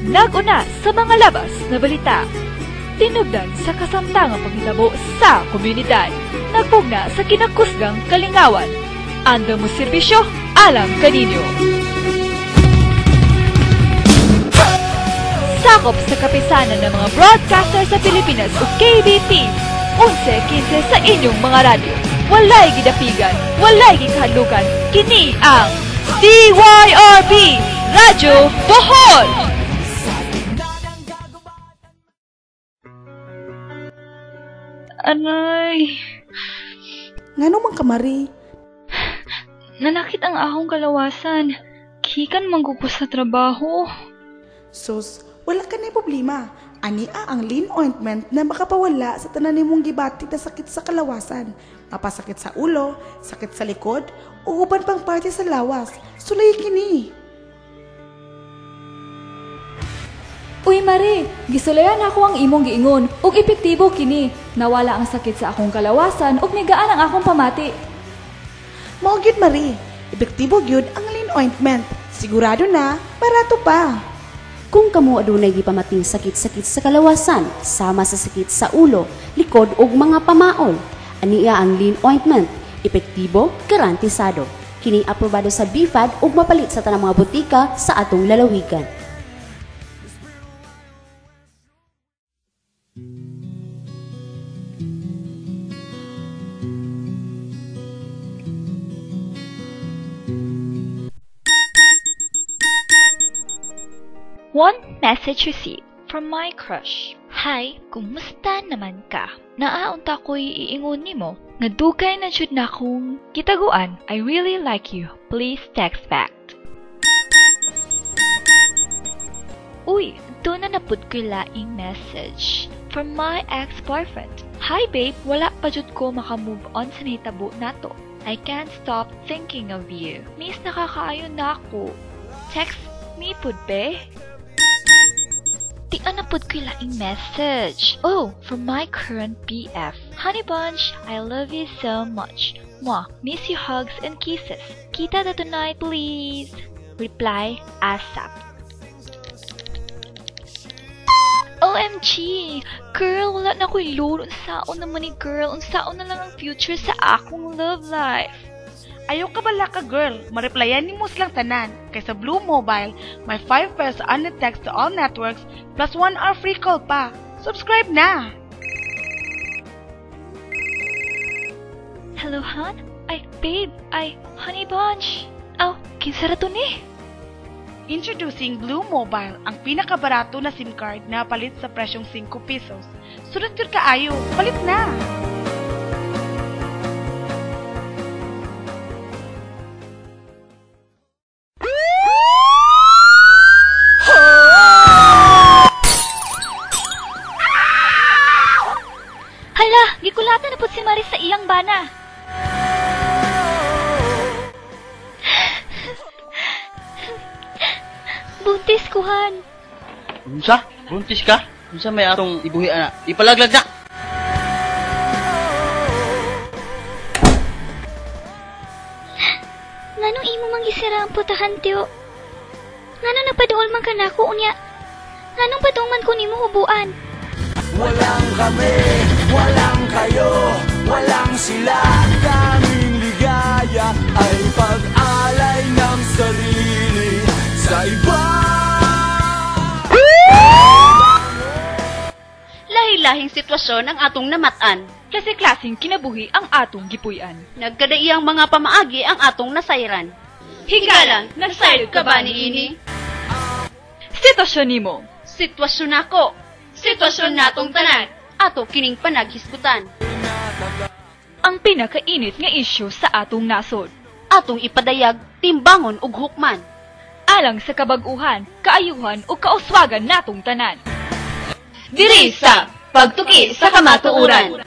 Nag-una sa mga labas na balita. Tinubdan sa kasamtangang paghitabo sa komunidad. Nagpugna sa kinakusgang kalingawan. Andang mo serbisyo, alam kaninyo. Sakop sa kapisanan ng mga broadcaster sa Pilipinas o KBP. 11-15 sa inyong mga radyo. Walay gidapigan, walay gikahadlukan. Kini ang DYRB Radyo Bohol! Anay... Ngano man kamari? Nanakit ang ahong kalawasan. Kikan manggugo sa trabaho. Sus, wala ka na problema. Ania ang lean ointment na makapawala sa tanan nimong gibati na sakit sa kalawasan. Mapasakit sa ulo, sakit sa likod, o uban pang parte sa lawas. Sulay kini. Uy Mari, gisulayan ako ang imong giingon ug epektibo kini. Nawala ang sakit sa akong kalawasan ug migaan ang akong pamati. Mao gyud Mari, epektibo gyud ang lean ointment. Sigurado na, barato pa. Kung kamo adunay gipamating sakit-sakit sa kalawasan, sama sa sakit sa ulo, likod ug mga pamaol, ania ang lean ointment, epektibo, garantisado. Kini aprobado sa BFAD ug mapalit sa tanang mga butika sa atong lalawigan. One message received from my crush. Hi, kumusta naman ka? Naaunta ko'y iingon nimo. Nga dugay na jud na kong kitaguan. I really like you. Please text back. Uy, doon na napud ko laing message from my ex-boyfriend. Hi babe, wala pa jud ko makamove on sa nahitabo nato. I can't stop thinking of you. Miss nakakaayo na ako. Text me pud be. Di anapod ko laing message. Oh, from my current BF. Honey Bunch, I love you so much. Mwah, miss you hugs and kisses. Kita na tonight, please. Reply, ASAP. OMG! Girl, wala na ko'y load. Unsaon naman ni girl. Unsaon na lang ang future sa akong love life. Ayaw ka bala ka girl, mareplyan ni mo silang tanan. Kay sa Blue Mobile, may 5 pesos unlimited text to all networks plus 1 hour free call pa. Subscribe na! Hello, hon? Ay, babe. Ay, Honey Bunch. Oh, kinsa ra to ni? Introducing Blue Mobile, ang pinakabarato na SIM card na palit sa presyong 5 pesos. Sunod yun kaayo, palit na! Hala, gikulatan na po si Maris sa iyang bana. Buntis ko, Han. Unsa? Buntis ka? Unsa may atong ibuhi ana? Ipalaglag na! Nganong imo mangisira ang putahan, tiyo? Nganong napaduol man ka na ko, unya? Nganong patungan ko nimo hubuan? Walang kami, walang kayo, walang sila. Kaming ligaya ay pag-alay ng sarili sa iba. Lahi-lahing sitwasyon ang atong namatan. Klase-klaseng kinabuhi ang atong gipuy-an. Nagkadaiyang mga pamaagi ang atong nasayran. Higala, nasayod ka ba niini? Sitwasyon nimo. Sitwasyon nako. Sitwasyon natong tanan. Ato kining panaghisgutan. Ang pinakainit nga isyu sa atong nasod. Atong ipadayag, timbangon ug hukman. Alang sa kabaguhan, kaayuhan ug kauswagan natong tanan. Diri sa Pagtuki sa Kamatuoran.